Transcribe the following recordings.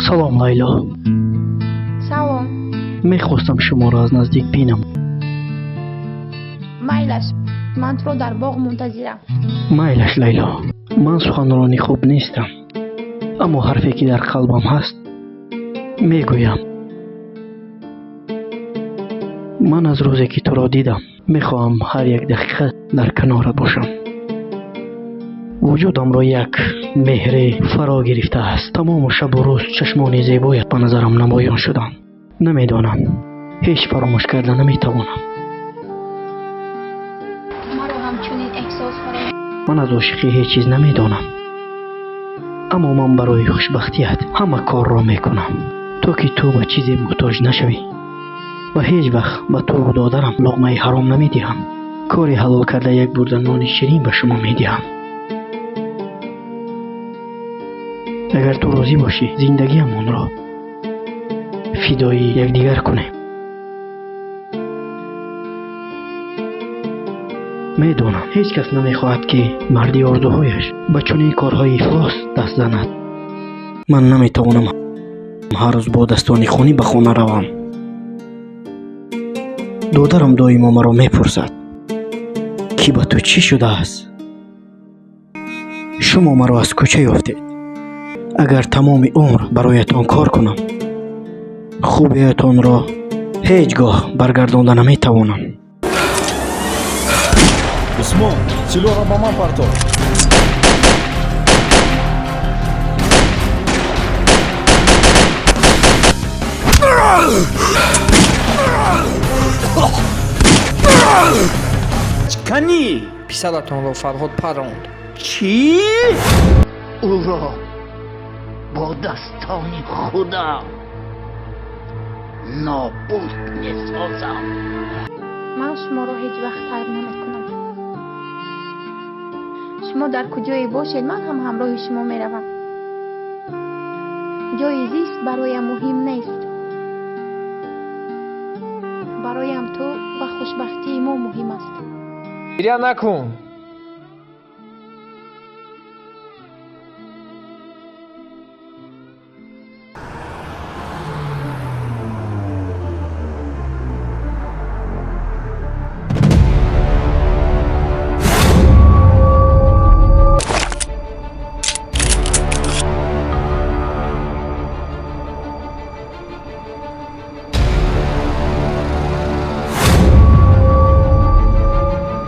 سلام لیلا. سلام. میخواستم شما را از نزدیک بینم. میلش، من تو رو در باغ منتظرم. میلش لیلا، من سخنرانی خوب نیستم، اما حرفی که در قلبم هست میگویم. من از روزی که تو را دیدم میخواهم هر یک دقیقه در کنارت باشم. وجودم را یک مهر فرا گرفته است. تمام شب و روز چشمان زیبایت به نظرم نمایان شدند. نمیدانم، هیچ فراموش کرده نمیتوانم. مرا همچنین احساس فرا. من از عاشقی هیچ چیز نمیدانم، اما من برای خوشبختیت همه کار را میکنم تا که تو به چیزی محتاج نشوی و هیچ وقت به تو و دادرم لقمه حرام نمیدهم. کاری حلال کرده یک برده نان شیرین به شما میدهم. اگر تو راضی باشی زندگیمان را فدای یکدیگر کنیم. میدانم هیچ کس نمیخواهد که مردی آرزوهایش به چنین کارهای افلاس دست زند. من نمیتوانم هر روز با دستان خونی به خانه روم. دادرم دائما مرا میپرسد که به تو چی شده است؟ شما مرا از کجا یافتید؟ اگر تمام عمر برایتان کار کنم، خوبیتان را هیچگاه برگردانده نمیتوانم. عثمان، سلاح را با من پرتاب. کنی پسرتان را فرهاد پراند. چی؟ او را با دستان خودم نابود میسازم. من شما را هیچ وقت ترک نمیکنم. شما در کجایی باشید من هم همراه شما میروم. جای زیست برایم مهم نیست. برایم تو و خوشبختی ما مهم است. گریه نکن.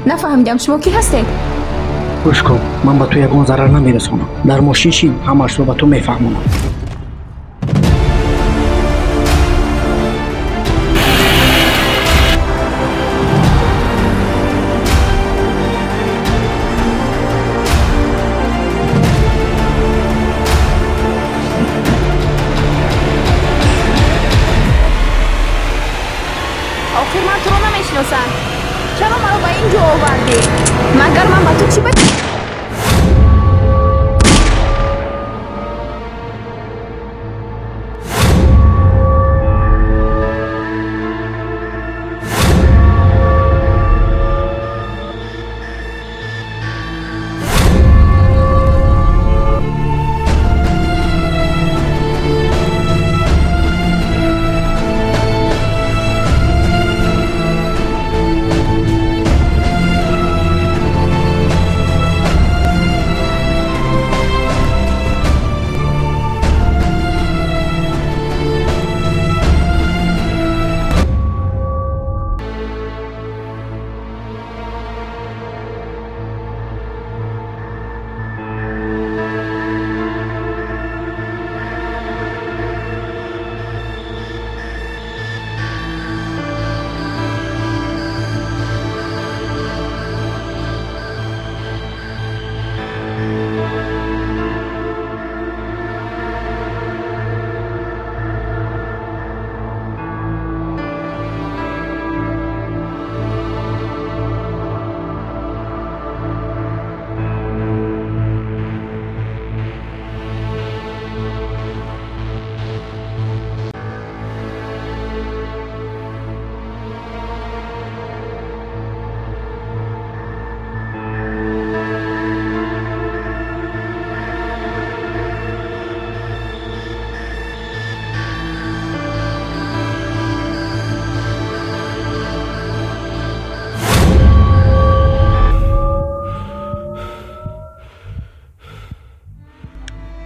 نفهمیدم شما کی هستید؟ گوش کن، من به تو یگان ضرر نمیرسانم. در ماشین شین، همش رو به تو میفهمونم. آخر من تو رو نمیشناسم. چرا مرا به اینجا آوردی؟ مگر من به تو چی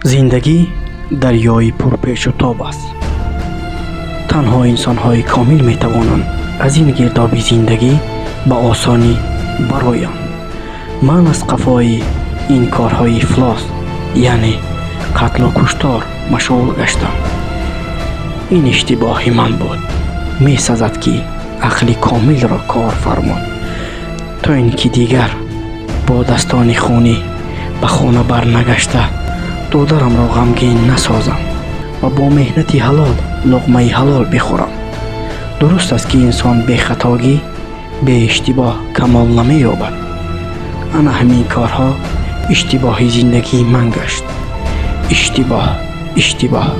زندگی دریایی پرپیچ و تاب است. تنها انسان‌های کامل می‌توانند از این گرداب زندگی به آسانی برآیند. من از قفای این کارهای افلاس یعنی قتل و کشتار مشغول گشتم. این اشتباهی من بود. می سزد که عقل کامل را کار فرمود تا اینکه دیگر با دستان خونی به خانه برنگشته دادرم را غمگین نسازم و با مهنت حلال لقمه حلال بخورم. درست است که انسان به خطاگی به اشتباه کمال نمی یابد. انا همین کارها اشتباه زندگی من گشت. اشتباه.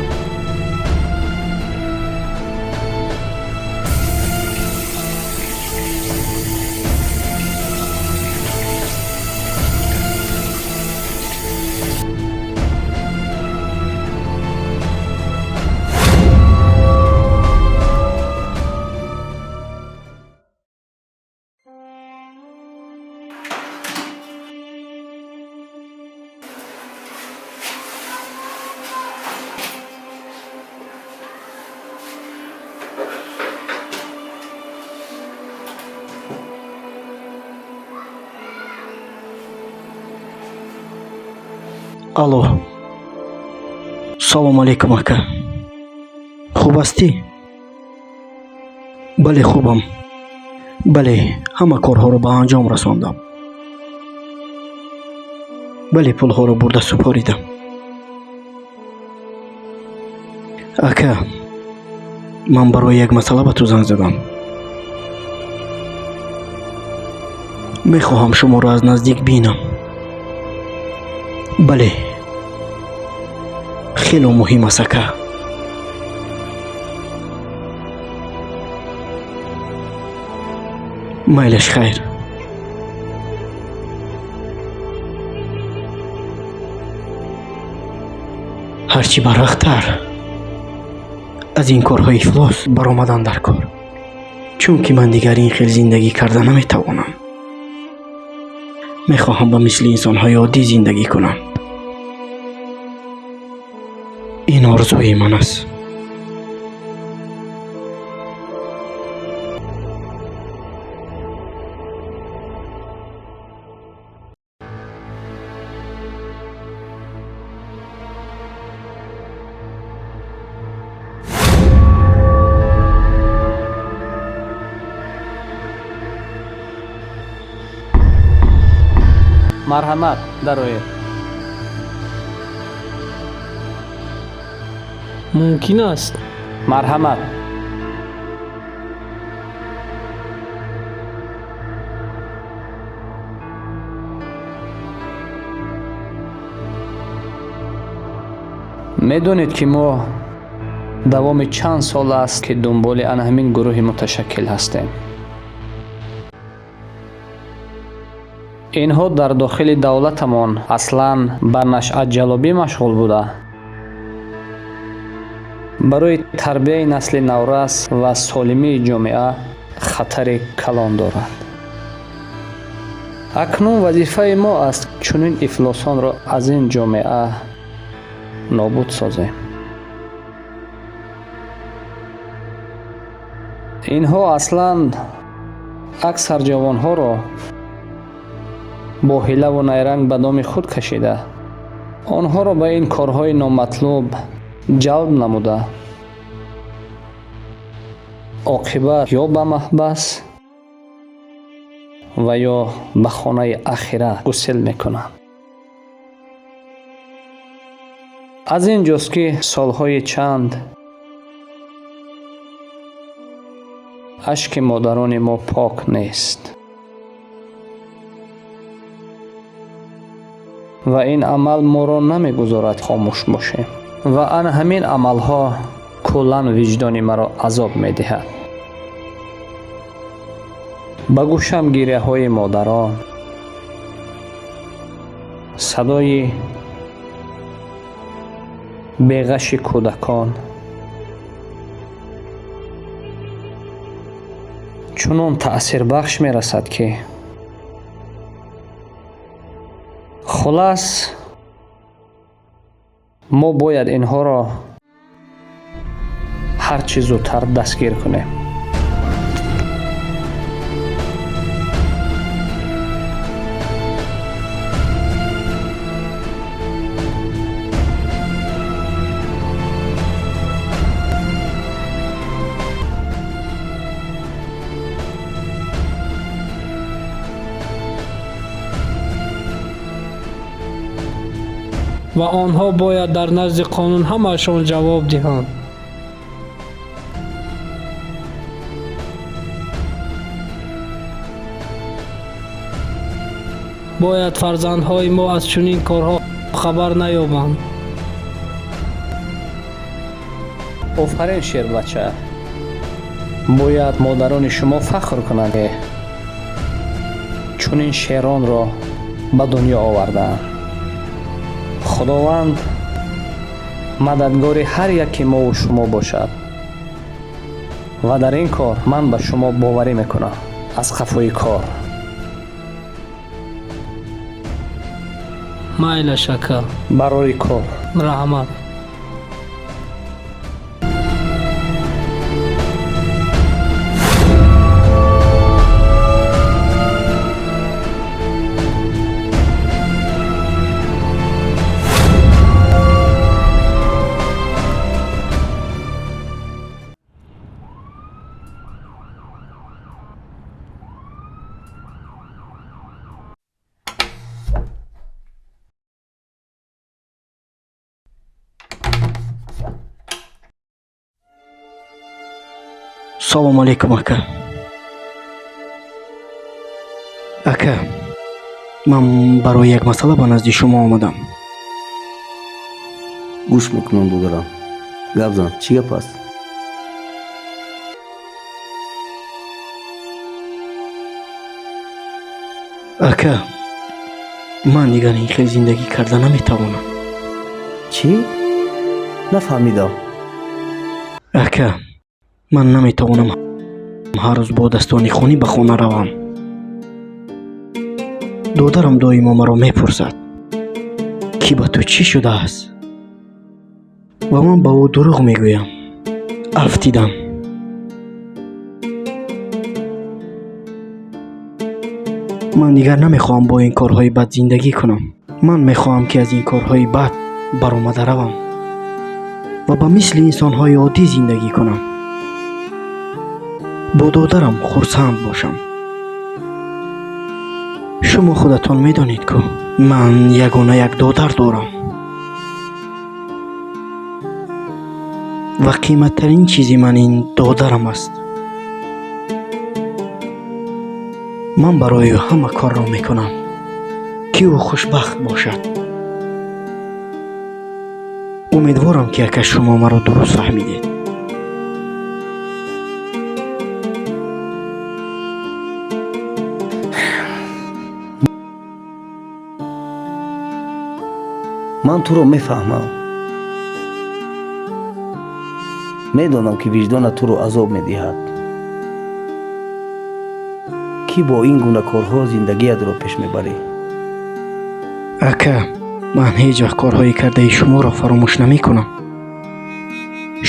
الو سلام علیکم اکا. خوب هستی؟ بله خوبم. بله همه کارها رو به انجام رساندم. بله پولها رو برده سپاریدم. اکا من برای یک مسئله به تو زنگ زدم. میخواهم شما رو از نزدیک بینم. بله خیلی مهم است اکا. میلش خیر. هرچی برختر از این کارهای افلاس برآمدن در کار، چون که من دیگر این خیل زندگی کرده نمیتوانم. میخواهم با مثل انسان‌های عادی زندگی کنم. این آرزوی من است. марҳамат дароед. мумкин аст. марҳамат. медонед ки мо давоми чанд сол аст ки дунболи ана ҳамин гурӯҳи муташаккил ҳастем. инҳо дар дохили давлатамон аслан ба нашъатҷалобӣ машғул буда барои тарбияи насли наврас ва солимии ҷомеа хатари калон доранд. акнун вазифаи мо аст чунин ифлосонро аз ин ҷомеа нобуд созем. инҳо аслан аксар ҷавонҳоро бо ҳилаву найранг ба доми худ кашида онҳоро ба ин корҳои номатлуб ҷалб намуда оқибат ё ба маҳбас ва ё ба хонаи ахират гусел мекунанд. аз ин ҷост ки солҳои чанд ашки модарони мо пок нест ва ин амал моро намегузорад хомӯш бошем ва ана ҳамин амалҳо куллан виҷдони маро азоб медиҳад. ба гӯшам гиряҳои модарон, садои беғаши кӯдакон чунон таъсирбахш мерасад ки хулас мо бояд инҳоро ҳарчи зудтар дастгир кунем. ва онҳо бояд дар назди қонун ҳамаашон ҷавоб диҳанд. бояд фарзандҳои мо аз чунин корҳо хабар наёбанд. офарин шербача. бояд модарони шумо фахр кунанд ки чунин шеронро ба дунё овардаанд. худованд мададгори ҳар яки мову шумо бошад ва дар ин кор ман ба шумо боварӣ мекунам. аз қафои кор. майла шака. барои кор. раҳмат. салому алейкум ака. ака, ман барои як масъала ба назди шумо омадам. гӯш мекунам додарам. гап зан, чӣ гап аст? ака, ман дигар ин хел зиндагӣ карда наметавонам. чӣ? нафаҳмидам. ака, ман наметавонам ҳар рӯз бо дастони хунӣ ба хона равам. додарам доимо маро мепурсад ки ба ту чӣ шудааст ва ман ба ӯ дурӯғ мегӯям. аф дидам. ман дигар намехоҳам бо ин корҳои бад зиндагӣ кунам. ман мехоҳам ки аз ин корҳои бад баромада равам ва ба мисли инсонҳои оддӣ зиндагӣ кунам. бо додарам хурсанд бошам. шумо худатон медонед ку ман ягона як додар дорам ва қиматтарин чизи ман ин додарам аст. ман барои ӯ ҳама корро мекунам ки ӯ хушбахт бошад. умедворам ки ака шумо маро дуруст фаҳмидед. ман туро мефаҳмам. медонам ки виҷдонат туро азоб медиҳад ки бо ин гуна корҳо зиндагиятро пеш мебарӣ. ака, ман ҳеҷ вақт корҳои кардаи шуморо фаромӯш намекунам.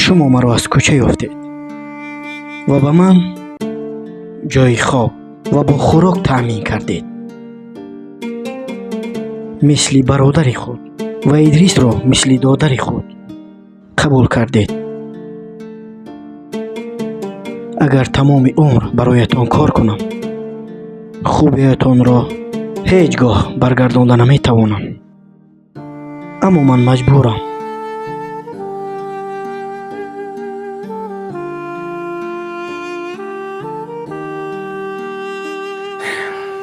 шумо маро аз кӯча ёфтед ва ба ман ҷойи хоб ва бо хӯрок таъмин кардед. мисли бародари худ ва идрисро мисли додари худ қабул кардед. агар тамоми умр бароятон кор кунам, хубиятонро ҳеҷ гоҳ баргардонда наметавонам. аммо ман маҷбурам.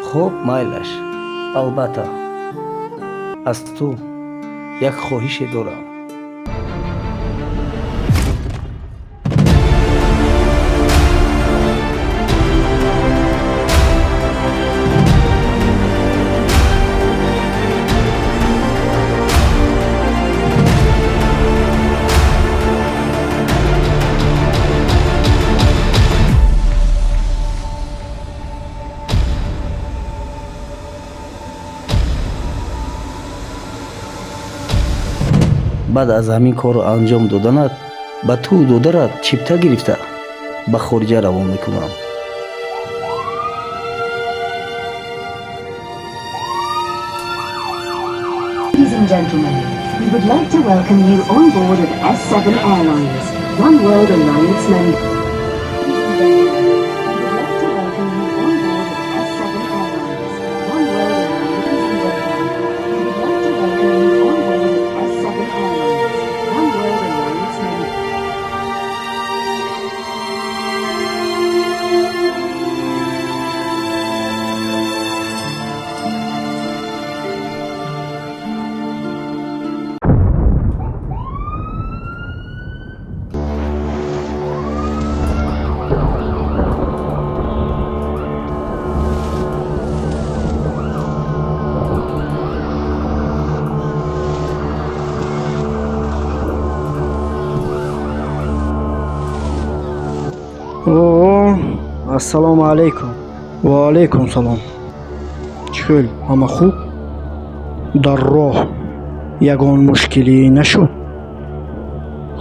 хуб, майлаш. албатта аз ту як хоҳише дорам. баъд аз ҳамин корро анҷом доданат ба ту додарат чипта гирифта ба хориҷа равон мекунам. Ladies and gentlemen, we would like to welcome you on board of S7 Airlines, One World Alliance member. ассалому алайкум. Ва алайкум салом. Чӣ хел, ҳама хуб? Дар роҳ ягон мушкилӣ нашуд?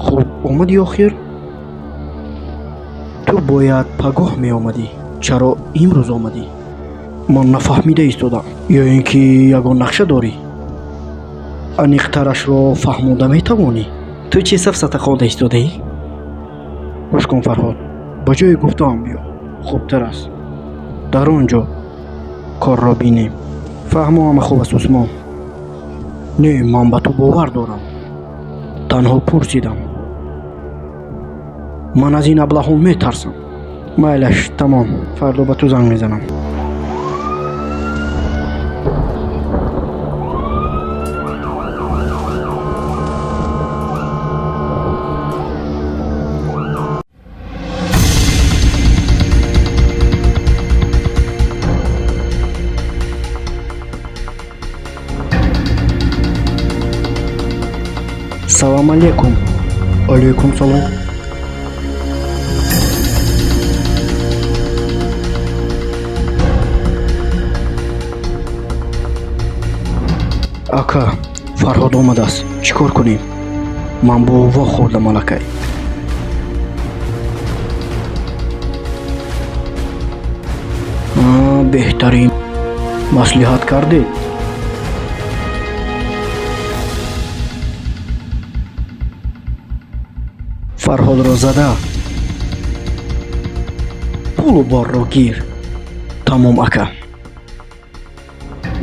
Хуб омадӣ охир? ту бояд пагоҳ меомадӣ. Чаро имрӯз омадӣ? ман нафаҳмида истодам. ё ин ки ягон нақша дорӣ? аниқтарашро фаҳмода метавонӣ? ту чӣ сафсата хонда истодаӣ? гӯш кун Фарҳод, ба ҷои гуфтаам биё. хубтар аст дар он ҷо корро бинем. фаҳмо ҳама хуб аст Усмон. не, ман ба ту бовар дорам. танҳо пурсидам. ман аз ин аблаҳон метарсам. майлаш, тамом. фардо ба ту занг мезанам. салом алейкум. алейкум салом. ака, Фарҳод омадааст. чӣ кор кунем? ман бо во хӯрдам аллакай. беҳтарин маслиҳат кардед. Фарҳодро зада, пулу борро гир. тамом ака.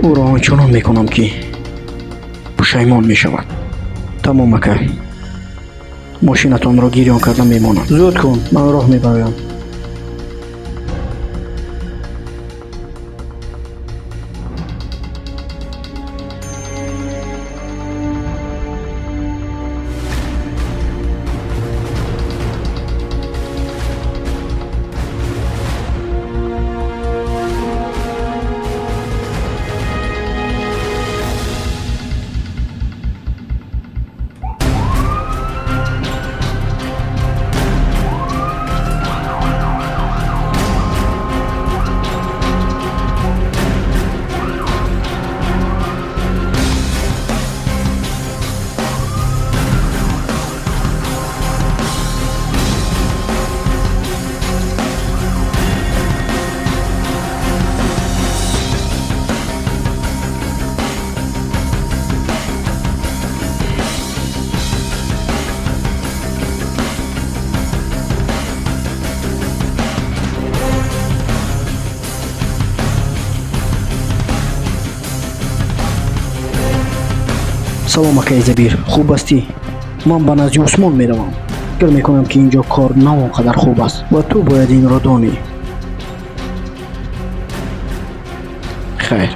ӯро ончунон мекунам ки пушаймон мешавад. тамом ака. мошинатонро гирён карда мемонам. зуд кун, ман роҳ мебароям. салом акаи Забир, хуб ҳастӣ? ман ба назди Усмон меравам. фикр мекунам ки ин ҷо кор на он қадар хуб аст ва ту бояд инро донӣ. хайр.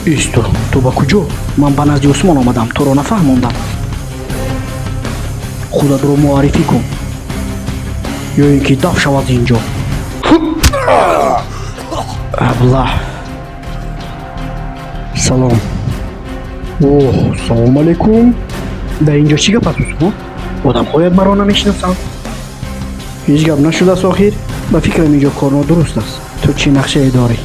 исто, ту ба куҷо? ман ба назди Усмон омадам, туро нафаҳмондам. худатро муаррифӣ кун. ё ин ки даф шавад инҷо. Аблаҳ. Салом. Оҳ, салом алейкум. Дар инҷо чӣ гап аст дӯстон? Одамҳоят маро намешиносанд. ҳеҷ гап нашудааст охир? ба фикрам инҷо кор нодуруст аст. Ту чӣ нақшае дорӣ?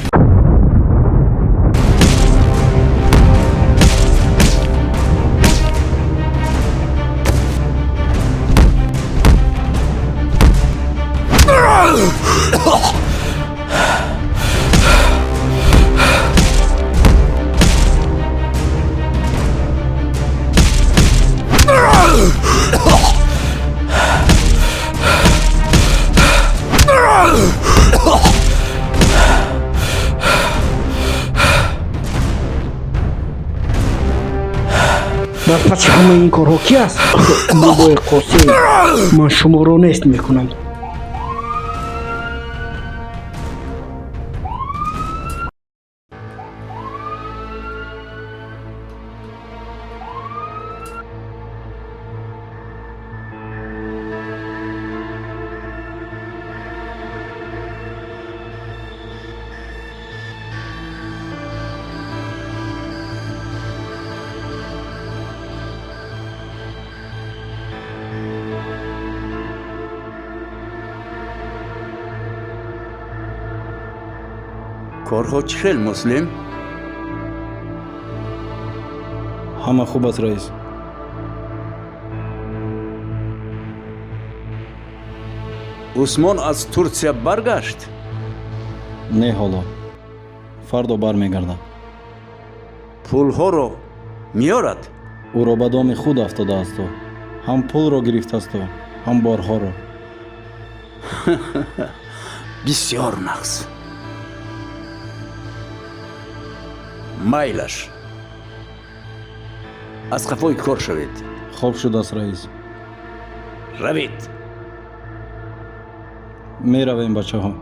дар паси ҳамаи ин корҳо ки аст? Бобои Қосим. Ман шуморо нест мекунам. корҳо чӣ хел муслим? ҳама хуб аст раис. усмон аз турсия баргашт? Не ҳоло. фардо бармегардад. пулҳоро меорад? ӯро ба доми худ афтодаасту. ҳам пулро гирифтасту, ҳам борҳоро. бисёр нағз. майлаш. аз қафои кор шавед. хоб шудааст раис. равед. меравем бачаҳо.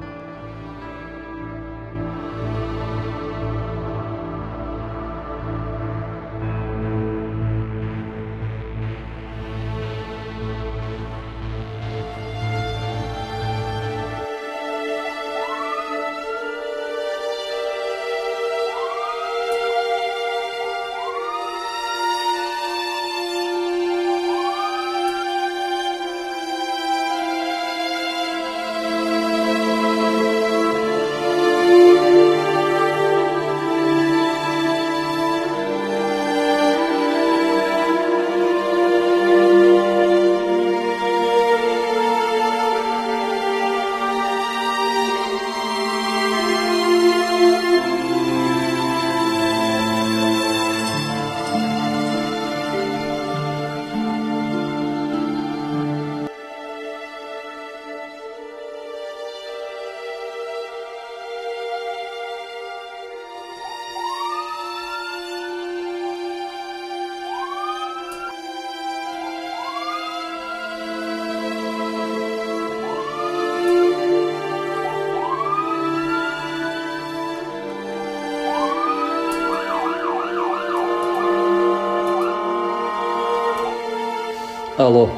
Алло.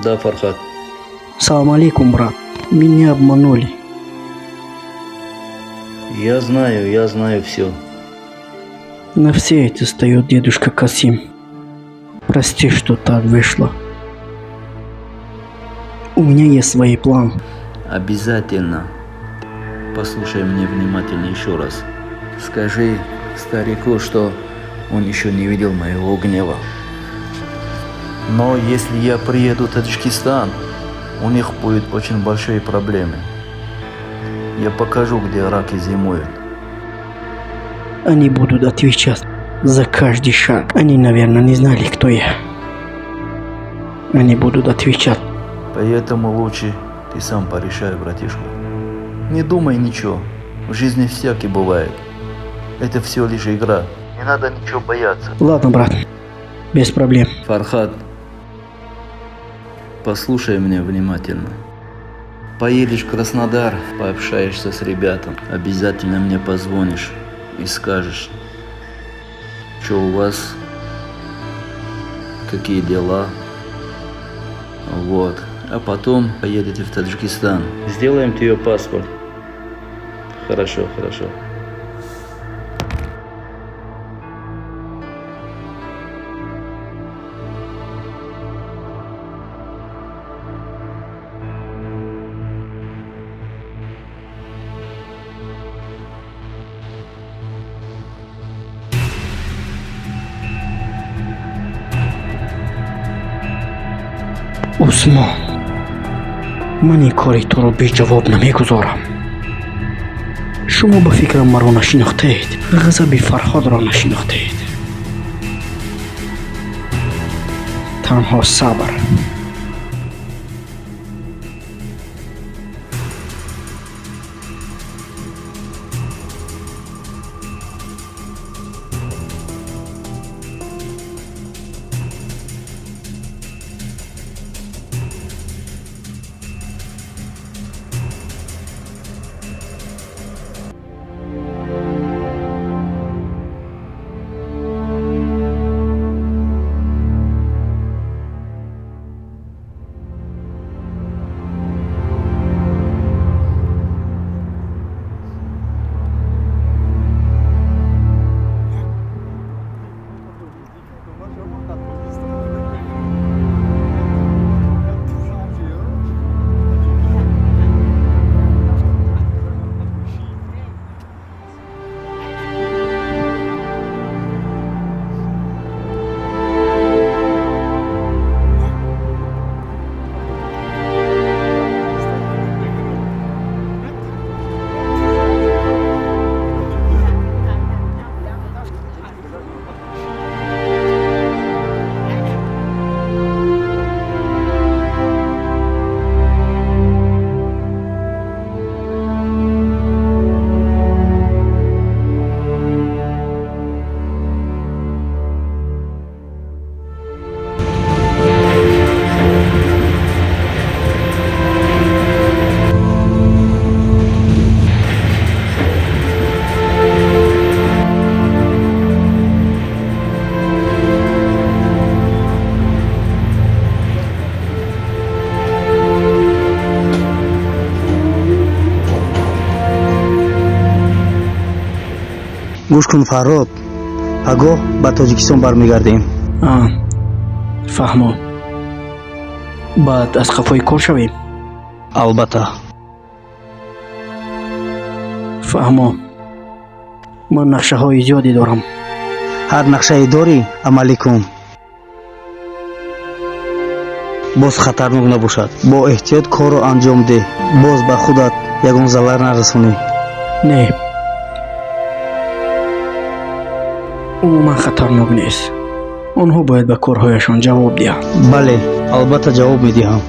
Да, Фархад. Салам алейкум, брат. Меня обманули. Я знаю все. На все это встает дедушка Касим. Прости, что так вышло. У меня есть свой план. Обязательно. Послушай меня внимательно еще раз. Скажи старику, что он еще не видел моего гнева. Но если я приеду в Таджикистан, у них будут очень большие проблемы. Я покажу, где раки зимуют. Они будут отвечать за каждый шаг. Они, наверное, не знали, кто я. Они будут отвечать. Поэтому лучше ты сам порешай, братишка. Не думай ничего. В жизни всякий бывает. Это все лишь игра. Не надо ничего бояться. Ладно, брат. Без проблем. Фархад, послушай меня внимательно. Поедешь в Краснодар, пообщаешься с ребятами. Обязательно мне позвонишь и скажешь, что у вас, какие дела. Вот. а потом поедете в Таджикистан. Сделаем тебе паспорт. Хорошо, хорошо. усмон, ман ин кори туро беҷавоб намегузорам. шумо ба фикрам маро нашинохтед, ғазаби Фарҳодро нашинохтед. танҳо сабр. гӯш кун Фарҳод, пагоҳ ба Тоҷикистон бармегардем. фаҳмо. баъд аз қафои кор шавем? албатта. фаҳмо. ман нақшаҳои зиёде дорам. ҳар нақшае дорӣ амалӣ кун. боз хатарнок набошад. бо эҳтиёт корро анҷом деҳ. боз ба худат ягон залар нарасонӣ. не, умуман хатарнок нест. онҳо бояд ба корҳояшон ҷавоб диҳанд. бале, албатта ҷавоб медиҳам.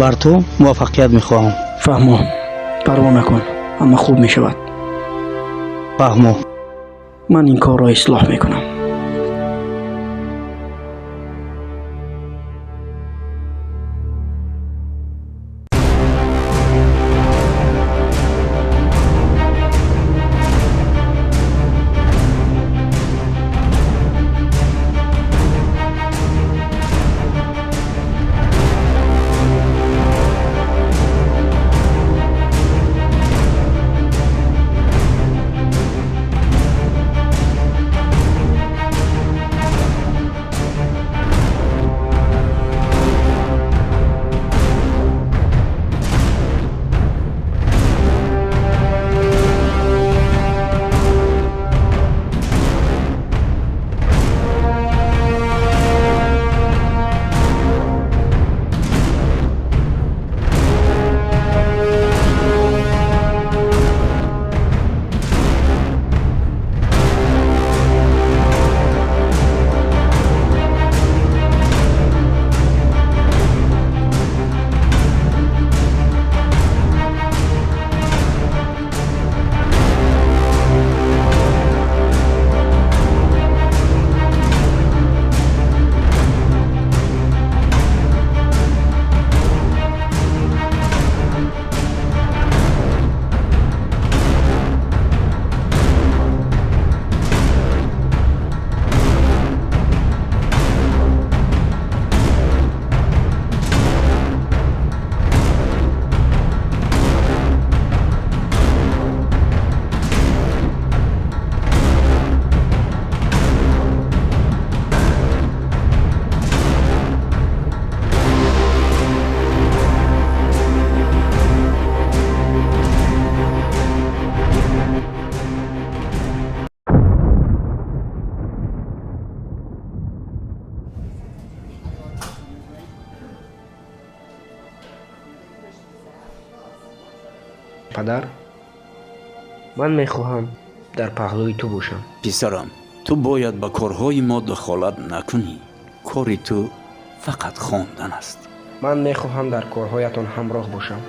бар ту муваффақият мехоҳам. фаҳмо. парво накун, ҳама хуб мешавад. фаҳмо. ман ин корро ислоҳ мекунам. پدر؟ من میخواهم در پهلوی تو باشم. پسرم، تو باید به کارهای ما دخالت نکنی. کاری تو فقط خواندن است. من میخواهم در کارهایتان همراه باشم.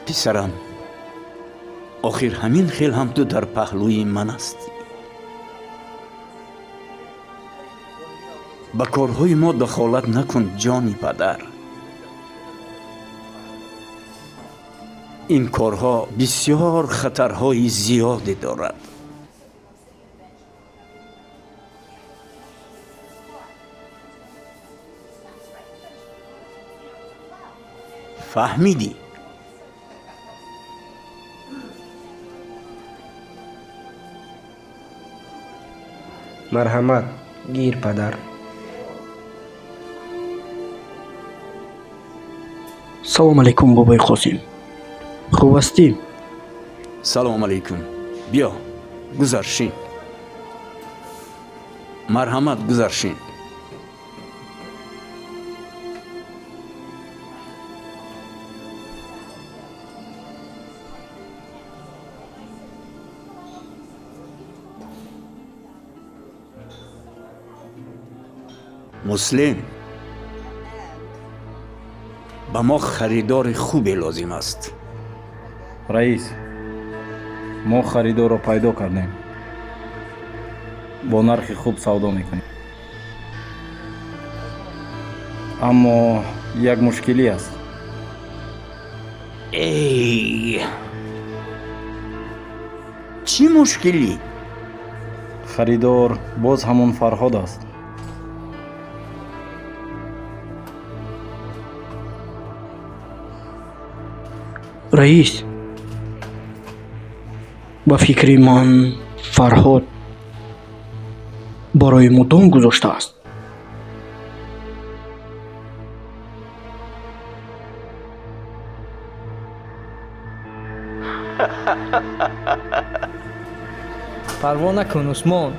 پسرم، آخر همین خیل هم تو در پهلوی من هستی. به کارهای ما دخالت نکن جانی پدر. این کارها بسیار خطرهای زیادی دارد. فهمیدی؟ مرحمت گیر پدر. салом алейкум бобои қосим. хуб ҳастӣ? салом алейкум. биё, гузаршин. марҳамат, гузаршин. муслим, ба мо харидори хубе лозим аст. раис, мо харидорро пайдо кардем. бо нархи хуб савдо мекунем. аммо як мушкилӣ аст. эй, чӣ мушкилӣ? харидор боз ҳамон фарҳод аст. раис, ба фикри ман фарҳод барои мудом гузоштааст. парво накун усмон.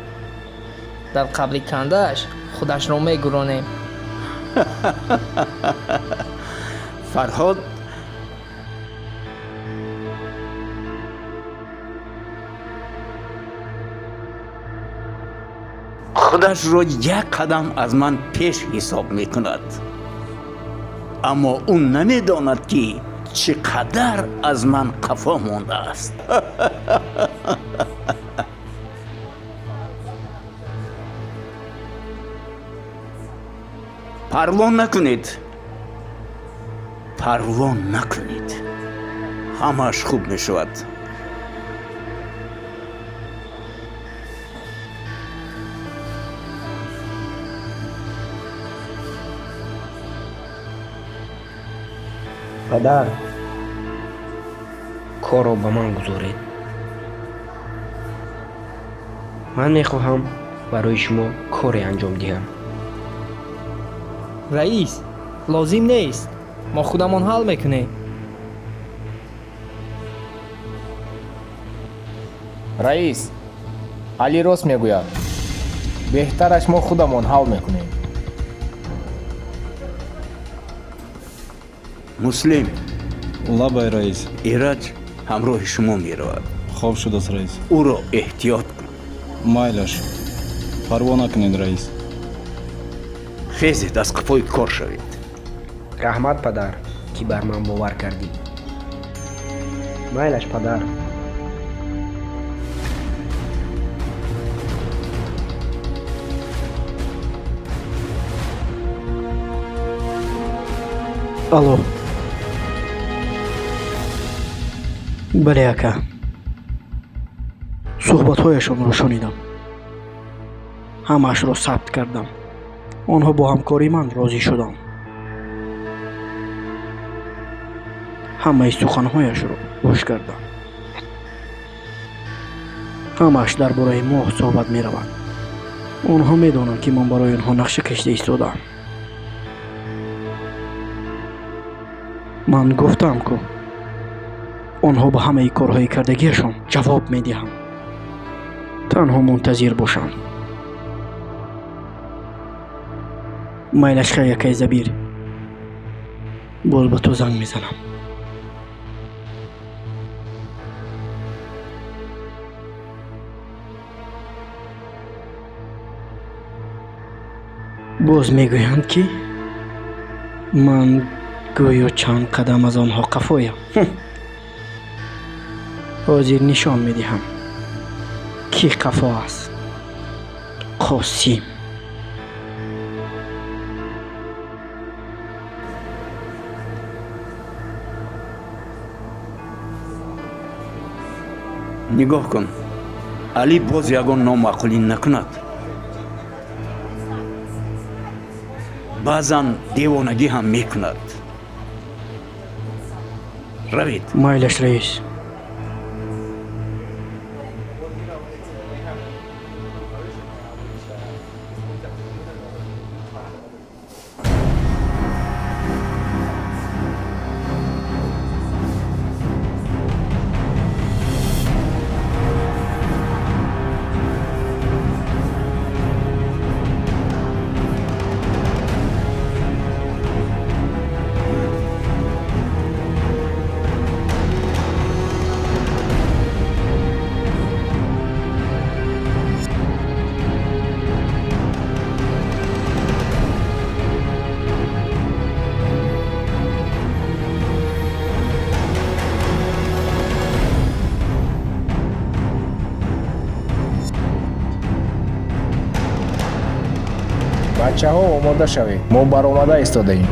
дар қабри кандааш худашро мегуронем. фарҳод خودش را یک قدم از من پیش حساب میکند، اما اون نمیداند که چقدر از من قفا مانده است. پروا نکنید، پروا نکنید، همش خوب میشود. پدر، کار را به من گذارید. من میخواهم برای شما کاری انجام دهم. раис, лозим нест. мо худамон ҳал мекунем. раис, али рост мегӯяд. беҳтараш мо худамон ҳал мекунем. муслим, лабай раис. эраҷ ҳамроҳи шумо меравад. хоб шудааст раис. ӯро эҳтиёт кун. майлаш, парво накунед раис. хезед, аз қафои кор шавед. раҳмат падар, ки бар ман бовар кардӣ. майлаш падар. алло. бале ака, суҳбатҳояшонро шунидам. ҳамаашро сабт кардам. онҳо бо ҳамкории ман розӣ шуданд. ҳамаи суханҳояшро гӯш кардам. ҳамааш дар бораи мо соҳбат меравад. онҳо медонанд ки ман барои онҳо нақша кашида истодам. ман гуфтам ку онҳо ба ҳамаи корҳои кардагиашон ҷавоб медиҳам. танҳо мунтазир бошанд. майлашка якай забир. боз ба ту занг мезанам. боз мегӯянд ки ман гӯё чанд қадам аз онҳо қафоям. ҳозир нишон медиҳам ки қафо аст. қосим. нигоҳ кун, али боз ягон номаъқулӣ накунад. баъзан девонагӣ ҳам мекунад. равед. майлаш раис. бачаҳо омода шавед, мо баромада истодаем.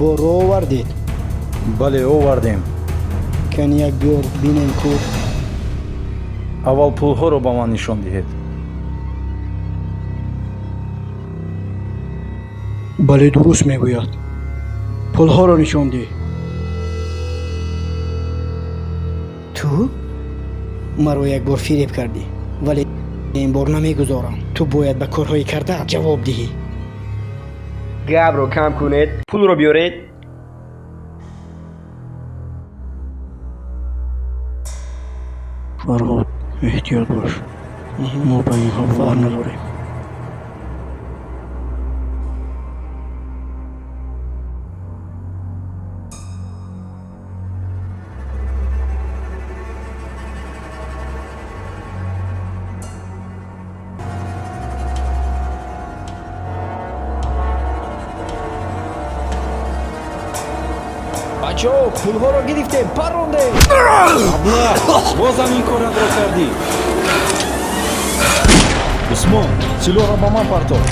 боро овардед? бале, овардем. кани як биёр бинем ку. аввал пулҳоро ба ман нишон диҳед. бале, дуруст мегӯяд. пулҳоро нишон диҳ. ту маро як бор фиреб кардӣ, вале ин бор намегузорам. ту бояд ба корҳои кардаат ҷавоб диҳӣ. гапро кам кунед, пулро биёред. фарҳод, эҳтиёт бош. мо ба инҳо бовар надорем. бачаҳо, пулҳоро гирифтем, парондем. абла, бозам ин корро кардӣ. усмон, силоҳро ба ман партов.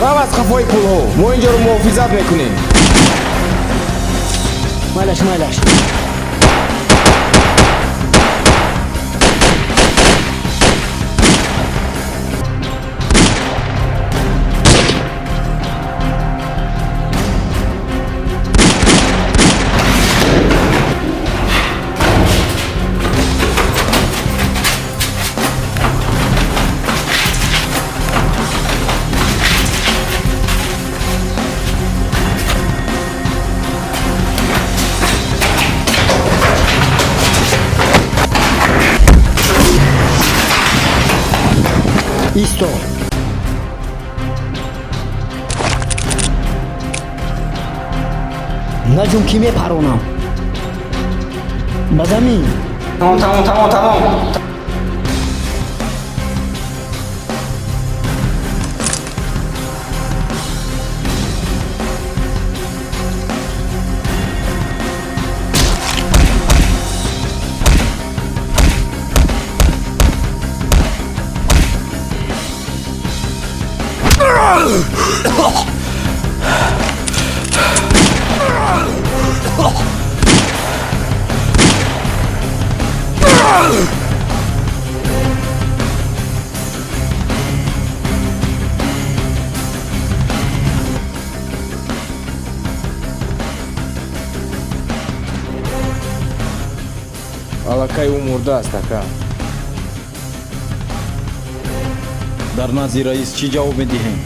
рав аз қафои пулҳо. Мо инҷоро муҳофизат мекунем. Майлаш. Исто. наҷум ки мепаронам ба замин. Тамом. аллакай ӯ мурдааст ака. дар назди раис чӣ ҷавоб медиҳем?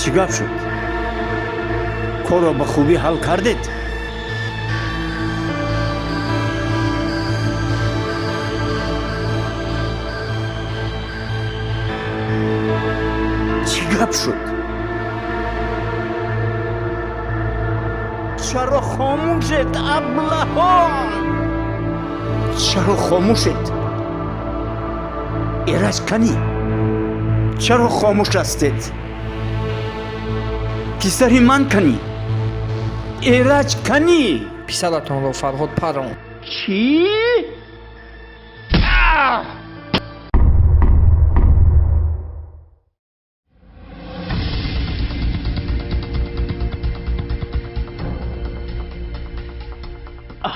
чӣ гап шуд? корро ба хубӣ ҳал кардед? чӣ гап шуд? чаро хомӯшед аблаҳон? чаро хомӯшед? эраҷ канӣ? чаро хомӯш ҳастед? писари ман канӣ? эраҷ канӣ? писаратонро фарҳод парон. чӣ?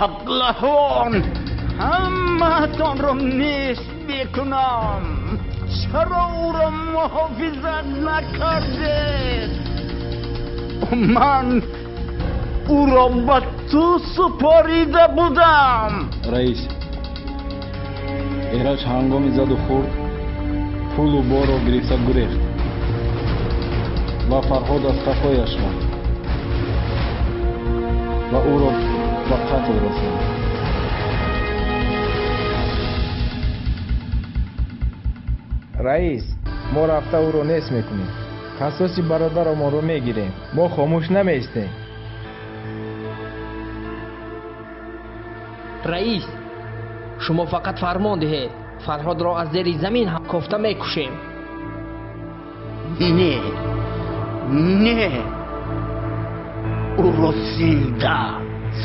аблаҳон, ҳамаатонро нест мекунам. чаро ӯро муҳофизат накардед? ман ӯро ба ту супорида будам. раис, эраҷ ҳангоми заду хурд пулу борро гирифта гурехт ва фарҳод аз қафояш рафт ва ӯро ба қатл расонд. раис, мо рафта ӯро нест мекунем. қасоси бародаромонро мегирем. мо хомӯш намеистем. раис, шумо фақат фармон диҳед. фарҳодро аз зери замин ҳам кофта мекушем. не ӯро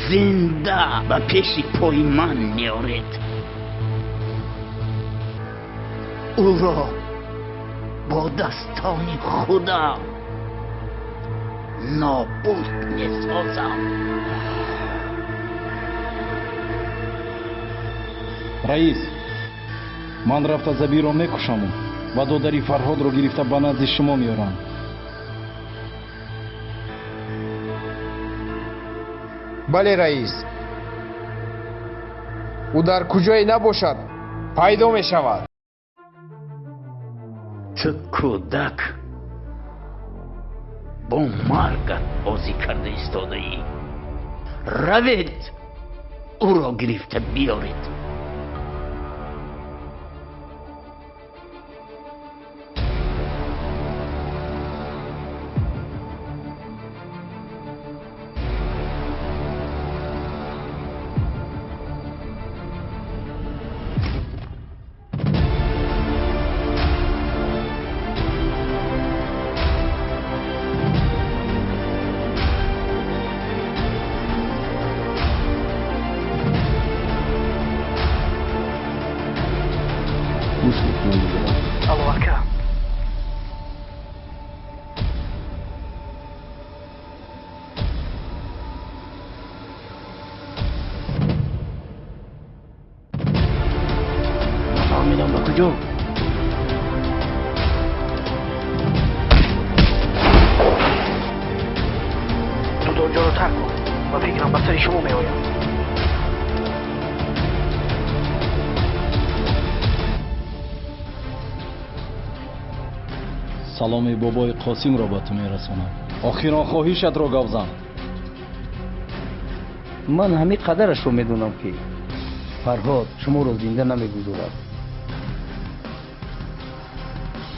зинда ба пеши пои ман меоред. ӯро бо дастони худам нобуд месозам. раис, ман рафта забирро мекушаму ва додари фарҳодро гирифта ба назди шумо меорам. бале раис, ӯ дар куҷое набошад пайдо мешавад. ту кӯдак бо маргат бозӣ карда истодаӣ. равед ӯро гирифта биёред. Алло, ака. نفهمیدم به کجا. تو دنجا رو ترک کن و فکرم به سر شما میآیم. саломи бобои қосимро ба ту мерасонам. охирон хоҳишатро гавзан. ман ҳамин қадарашро медонам ки фарҳод шуморо зинда намегузорад,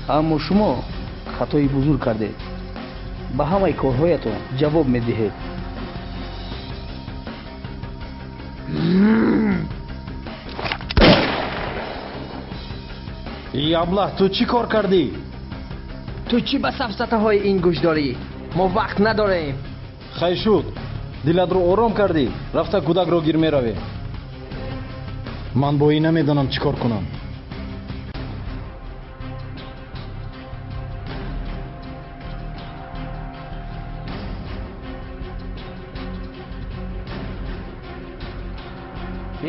аммо шумо хатои бузург кардед. ба ҳамаи корҳоятон ҷавоб медиҳед. эй аблаҳ, ту чӣ кор кардӣ? تو چی به سفسطه‌های این گوش داری؟ ما وقت نداریم. хай шуд, диладро ором кардӣ. рафта кӯдакро гир меравӣ. ман бо ин намедонам чӣ кор кунам.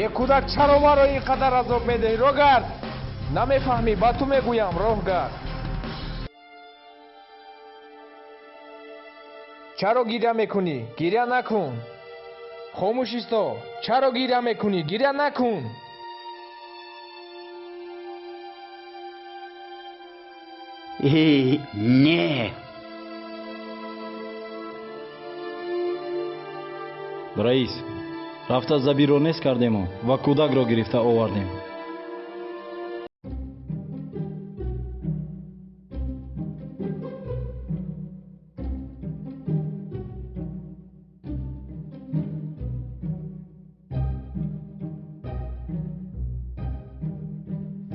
е кӯдак, чаро маро ин қадар азоб медиҳӣ? роҳ гард! намефаҳмӣ, ба ту мегӯям, роҳ гард. чаро гиря мекунӣ? гиря накун. хомӯш исто. чаро гиря мекунӣ? гиря накун. не. раис, рафта забиро нест кардему ва кӯдакро гирифта овардем.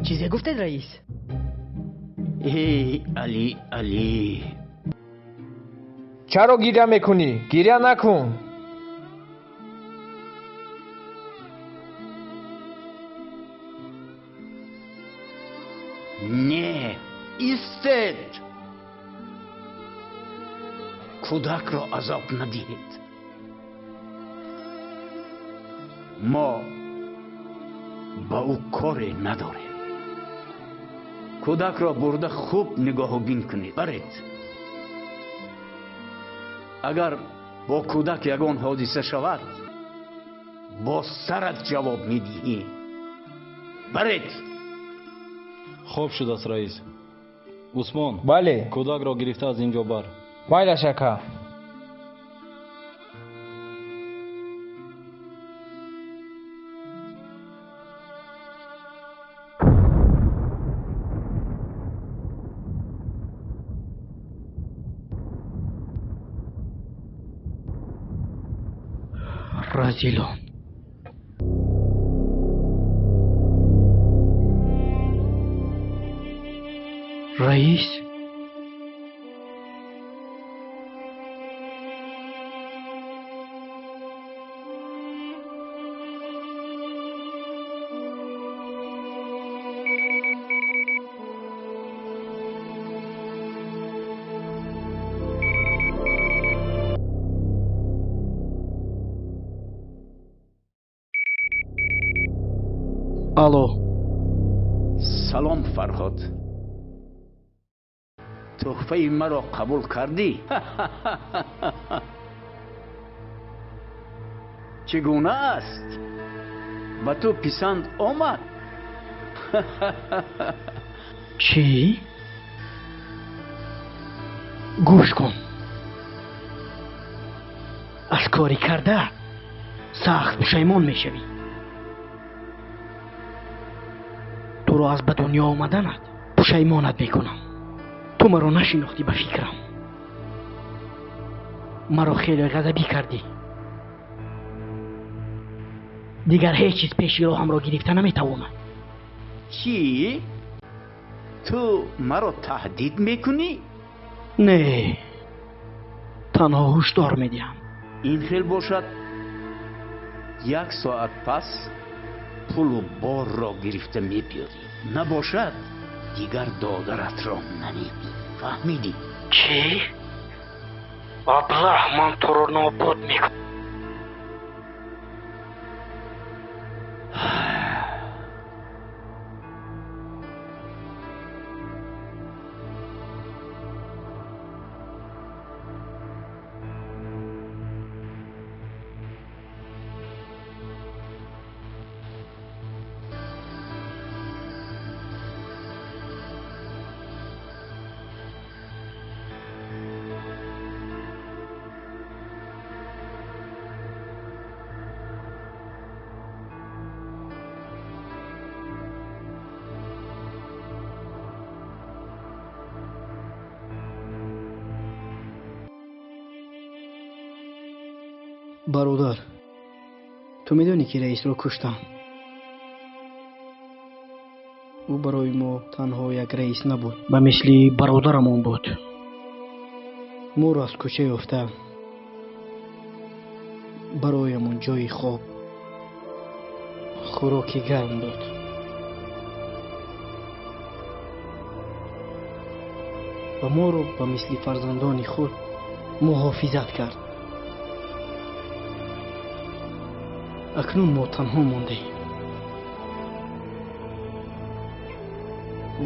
چیزی گفتید رئیس؟ علی чаро гиря мекунӣ? гиря накун. не истед. кӯдакро азоб надиҳед. мо ба ӯ коре надорем. кӯдакро бурда хуб нигоҳубин кунед. баред. агар бо кӯдак ягон ҳодиса шавад, бо сарат ҷавоб медиҳӣ. баред. хуб шудааст раис. усмон, бале, кӯдакро гирифта аз ин ҷо бар. майлаш ака. разилон. раис, алло. салом фарҳод. тӯҳфаи маро қабул кардӣ? چگونه است؟ به تو پسند آمد؟ چی؟ گوش کن. از کاری کرده سخت پشیمان میشوی. تو رو از به دنیا آمدنت پشیمانت میکنم. تو مرا نشناختی به فکرم. مرا خیلی غضبی کردی. دیگر هیچ چیز پیش راهم را گرفته نمیتواند. چی؟ تو مرا تهدید میکنی؟ نه، تنها هشدار میدهم. این خیل باشد 1 ساعت پس پول و بار را گرفته میبیاری. نباشد دیگر دادرت را نمیدی. فهمیدی؟ چی؟ ابله من تو رو نابود میکنم. برادر، تو میدونی که رئیس رو کشتن. او برای ما تنها یک رئیس نبود، به مثل برادرمون بود. ما رو از کوچه یافته برایمون جای خواب، خوراک گرم داد. و ما رو به مثل فرزندان خود محافظت کرد. اکنون ما تنها مانده ایم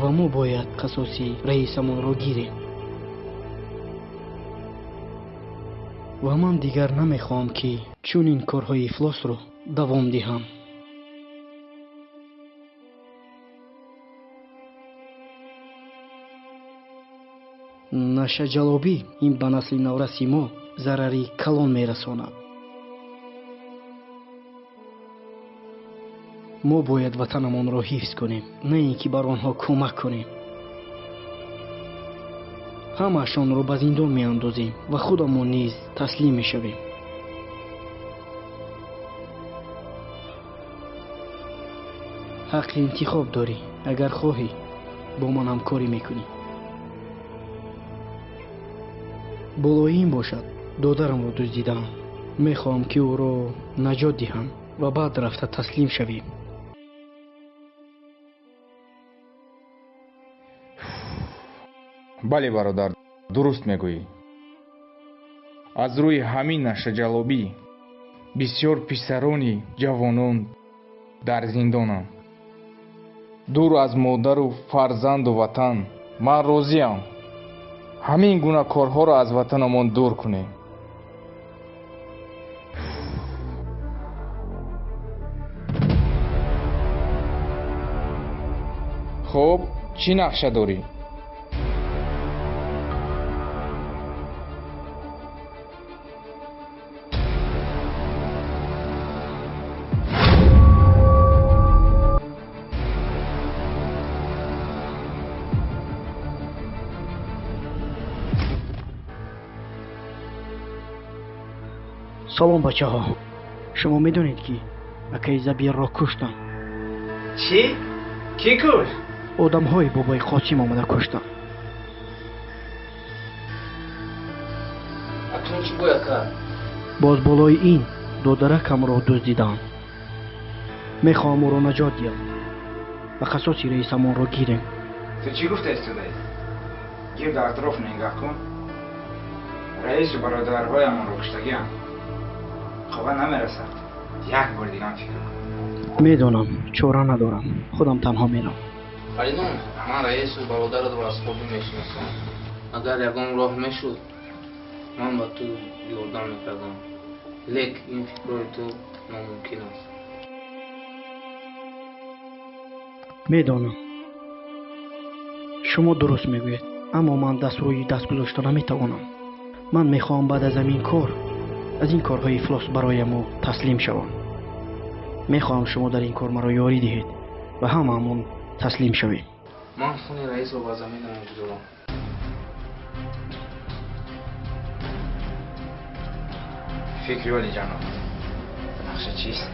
و ما باید قصاصی رئیسمون رو گیریم. و من دیگر نمیخوام که چون این کارهای افلاس رو دوام دهم. نشه جلابی این به نسل نورسی ما ضرری کلان میرساند. ما باید وطنمان را حفظ کنیم، نه اینکه بر آنها کمک کنیم. همه‌شان را به زندان میاندازیم و خودمان نیز تسلیم میشویم. حق انتخاب داری. اگر خواهی با من همکاری میکنی. بالای این باشد دادرم را دزدیدم. میخواهم که او را نجات دهم و بعد رفته تسلیم شویم. بله برادر، درست میگویی. از روی همین نشه‌جلابی بسیار پسرانی جوانان در زندانند. دور از مادر و فرزند و وطن. من راضیم همین گونه کارها را از وطنمان دور کنیم. خب چی نقشه داری؟ سلام بچه ها. شما میدونید که اکای زبیر را کشتن. چی؟ کی کشت؟ آدم های بابای قاسم آمده کشتن. اکنون چی باید کرد؟ باز بالای این دادرکم را دزدیدن. میخواهم او را نجات دهم و قصاص رئیسمان را گیریم. تو چی گفته استودای؟ گیر در اطراف نگاه کن. رئیس و برادرهایمان را کشتگی‌اند. خبر نمیرسد. یک بار دیگه فکر کن. میدونم، چاره ندارم. خودم تنها میرم. فریدون، من رئیس و برادرت رو از خوبی میشناسم. اگر یکم راه میشد من با تو یاردم میکردم. лек ин фикрои ту номумкин аст. медонам шумо дуруст мегӯед, аммо ман даст рӯи даст гузошта наметавонам. ман мехоҳам баъд аз ҳамин кор аз ин корҳои ифлос барояму таслим шавам. мехоҳам шумо дар ин кор маро ёрӣ диҳед ва ҳамаамон таслим шавем. ман хуни раисро ба замин намегузорам. фикри вали ҷаноб, нақша чист?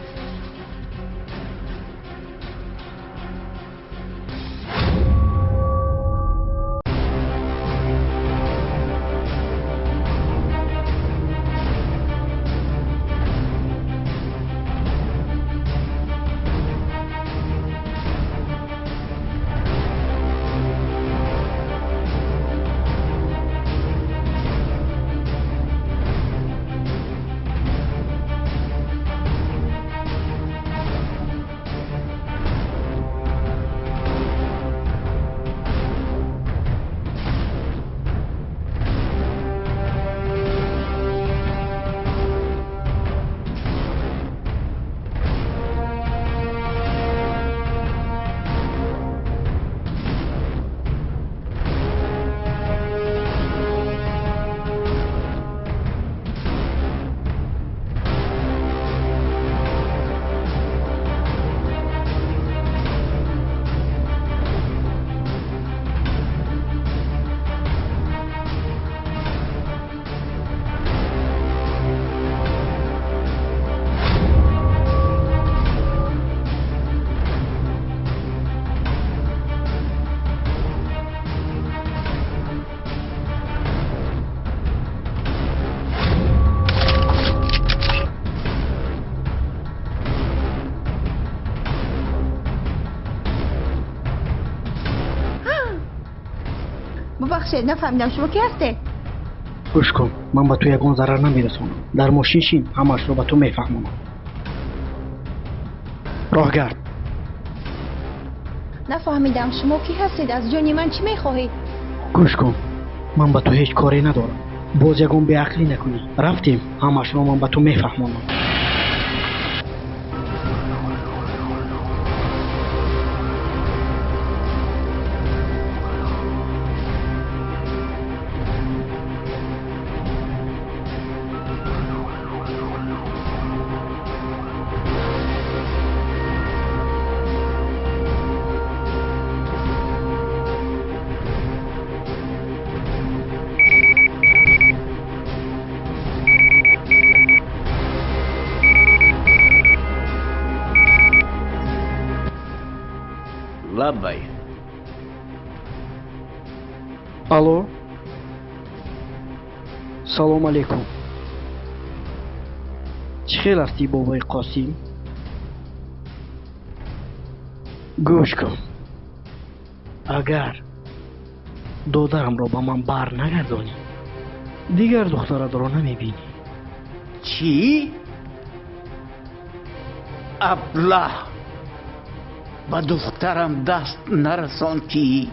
ببخشید نفهمیدم شما کی هستی؟ گوش کن، من به تو یگان ضرر نمیرسونم. در ماشین شین، همش رو به تو میفهمونم. راه گرد. نفهمیدم شما کی هستید؟ از جانی من چی میخواهید؟ گوش کن، من به تو هیچ کاری ندارم. باز یگان بیعقلی نکنی. رفتیم، همش رو من به تو میفهمونم. لبای الو سلام علیکم. چه خیل هستی بابای قاسم؟ گوش کن، اگر دادرم را به من بر نگردانی دیگر دخترت را نمیبینی. چی؟ ابله با دخترم دست نرسان که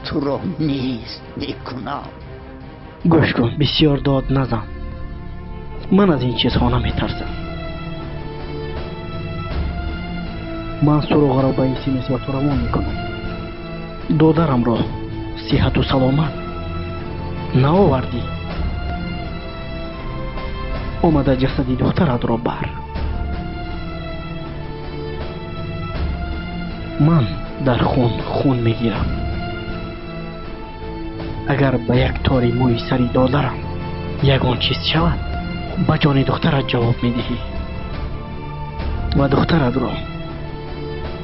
تو را نیست میکنم. گوش کن، بسیار داد نزن. من از این چیزها نمیترسم. من سراغ را به این سیمس و تو روان میکنم. دادرم را صحت و سلامت نآوردی، اومده جسدی دخترت را بر. من در خون میگیرم. اگر به یک تاری موی سری دادرم یگان چیز شود، به جان دخترت جواب میدهی و دخترت را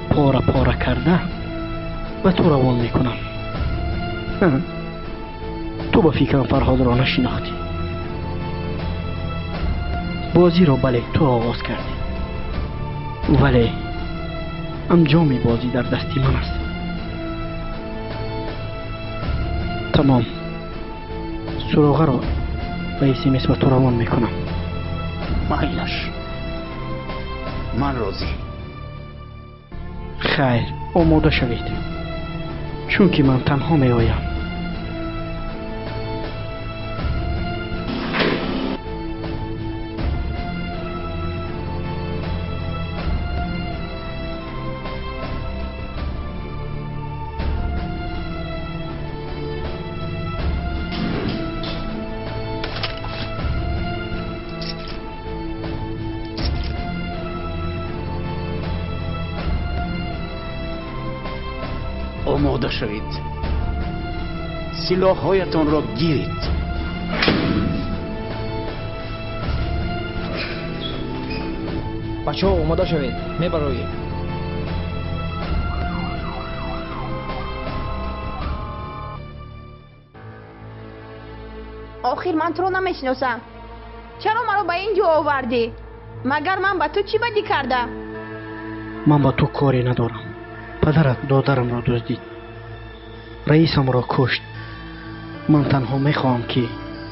پاره پاره کرده و تو روان میکنم. تو به فکرم فرهاد را نشناختی. بازی را بله تو آغاز کردی، ولی انجام بازی در دستی من است. تمام، سراغه را به اسمس به تو روان میکنم. مایلش، من راضی. خیر، آماده شوید، چون که من تنها می آیم. آماده شوید. سلاح‌هایتان را گیرید. بچه‌ها آماده شوید. میبرویم. آخر من تو رو نمیشناسم. چرا مرا به اینجا آوردی؟ مگر من به تو چی بدی کردم؟ من با تو کاری ندارم. پدرت دادرم را دزدید. رئیسم را کشت. من تنها میخواهم که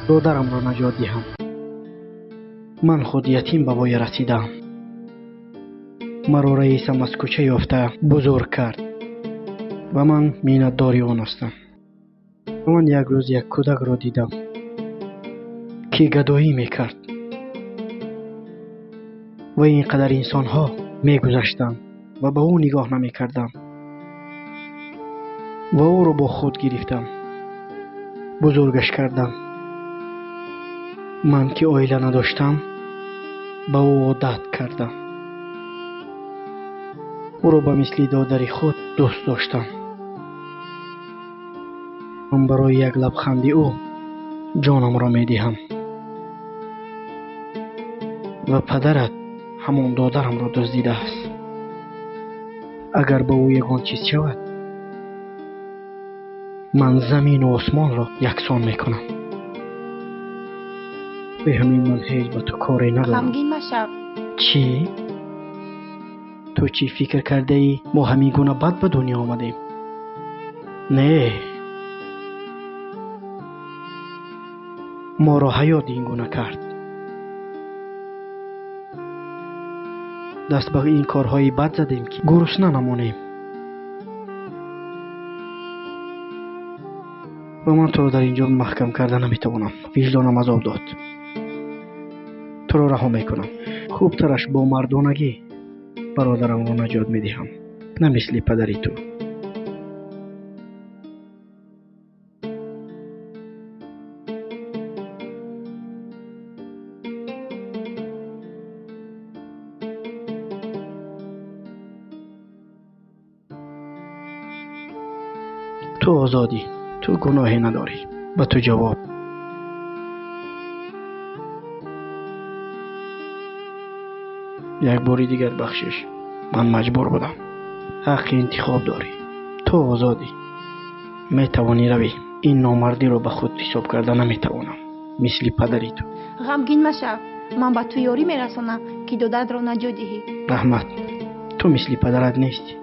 دادرم را نجات دهم. من خود یتیم به وای رسیدم. مرا رئیسم از کوچه یافته بزرگ کرد و من مینتداری آن هستم. من یک روز یک کودک را دیدم که گدایی میکرد و اینقدر انسان ها میگذشتند و به او نگاه نمیکردم و او را با خود گرفتم، بزرگش کردم. من که عائله نداشتم به او عادت کردم. او را به مثل دادر خود دوست داشتم. من برای یک لبخند او جانم را میدهم. و پدرت همان دادرم را دزدیده است. اگر به او یگان چیز شود من زمین و آسمان را یکسان میکنم. به همین من هیچ به تو کاری ندارم. غمگین مشو. چی؟ تو چی فکر کرده ای ما همین گونه بد به دنیا آمدیم؟ نه، ما را حیات این گونه کرد. دست به این کارهای بد زدیم که گرسنه نمانیم. و من تو را در اینجا محکم کرده نمیتوانم. وجدانم عذاب داد. تو را رها میکنم. خوب ترش با مردانگی برادرم را نجات میدهم، نه مثل پدری تو. تو آزادی. تو گناهی نداری. به تو جواب. یک باری دیگر بخشش. من مجبور بودم. حق انتخاب داری. تو آزادی. می توانی روی. این نامردی رو به خود حساب کرده نمی توانم. مثل پدری تو. غمگین مشو. من به تو یاری میرسانم که دادرت را نجات دهی. رحمت، تو مثل پدرت نیستی.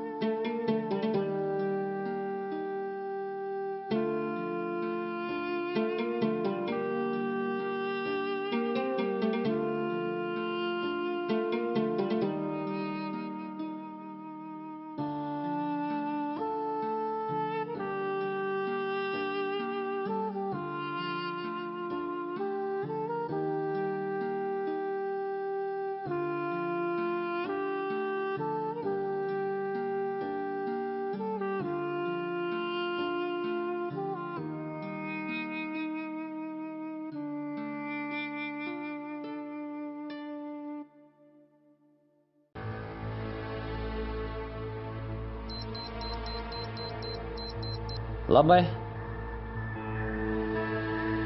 لبای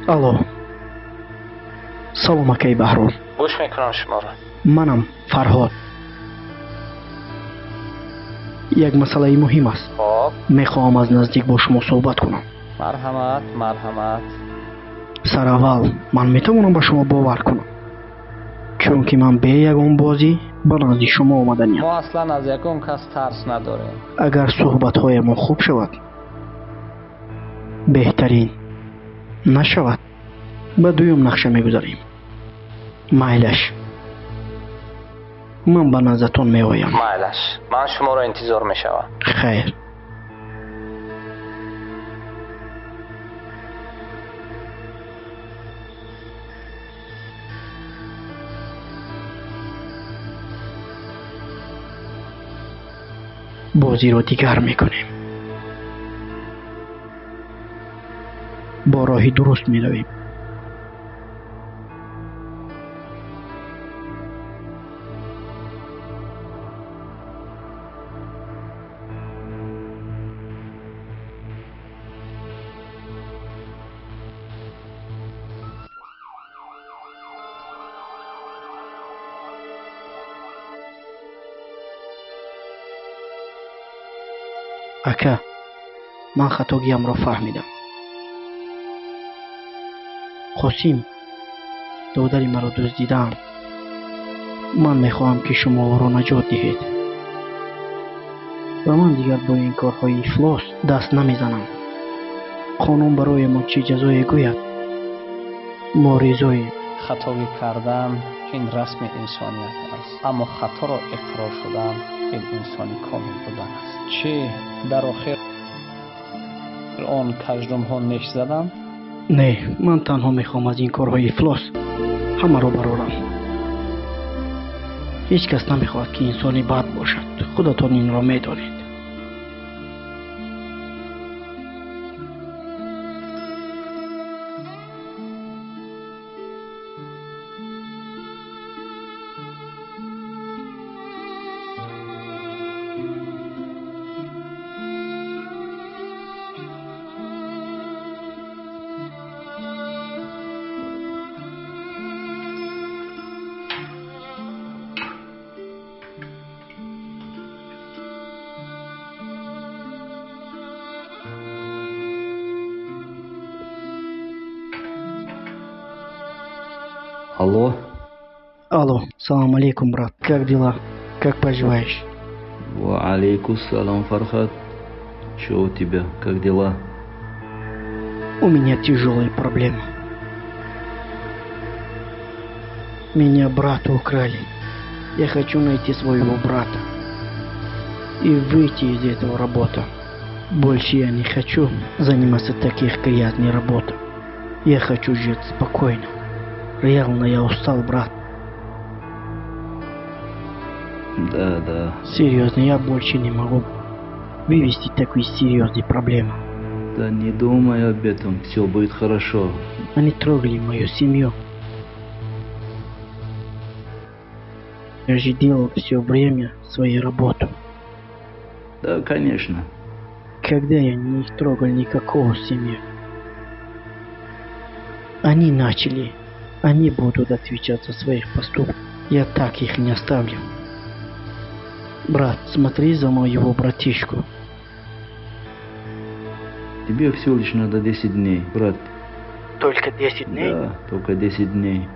الو. سلام اکای بهرام. گوش میکنم شما را. منم فرهاد. یک مسئله مهم است. خب میخواهم از نزدیک با شما صحبت کنم. مرحمت. سر اول من میتوانم به شما باور کنم چون که من به یگان بازی به نزد شما آمدنیم. ما اصلا از یگان کس ترس نداریم. اگر صحبت های ما خوب شود بهترین، نشود به دویم نقشه میگذاریم. مایلش من به نزدتان میآیم. مایلش من شما را انتظار میشوم. خیر. بازی رو دیگر میکنیم. با راهی درست میرویم. ака, ман хатогиамро фаҳмидам. қосим додари маро дуздидаанд. ман мехоҳам ки шумо оро наҷот диҳед ва ман дигар бо ин корҳои ифлос даст намезанам. қонун бароямон чӣ ҷазое гӯяд, мо ризоем. хатои кардан ин расми инсоният аст, аммо хаторо иқрор шудан ин инсони комил будан аст. чӣ дар охир он каҷдумҳо неш заданд? не, ман танҳо мехоҳам аз ин корҳои ифлос ҳамаро барорам. ҳеҷ кас намехоҳад ки инсони бад бошад. худатон инро медонед. Алло? Алло, салам алейкум, брат. Как дела? Как поживаешь? Ва алейкум салам, Фархад. Что у тебя? Как дела? У меня тяжелая проблема. Меня брата украли. Я хочу найти своего брата и выйти из этого работы. Больше я не хочу заниматься таких грязной работой. Я хочу жить спокойно. Реально я устал, брат. Да. Серьезно, я больше не могу вывести такую серьезную проблему. Да не думай об этом, все будет хорошо. Они трогали мою семью. Я же делал все время свою работу. Да, конечно. Когда я не трогал никакого семьи, они начали. Они будут отвечать за своих поступков. Я так их не оставлю. Брат, смотри за моего братишку. Тебе всего лишь надо 10 дней, брат. Только 10 дней? Да, только 10 дней.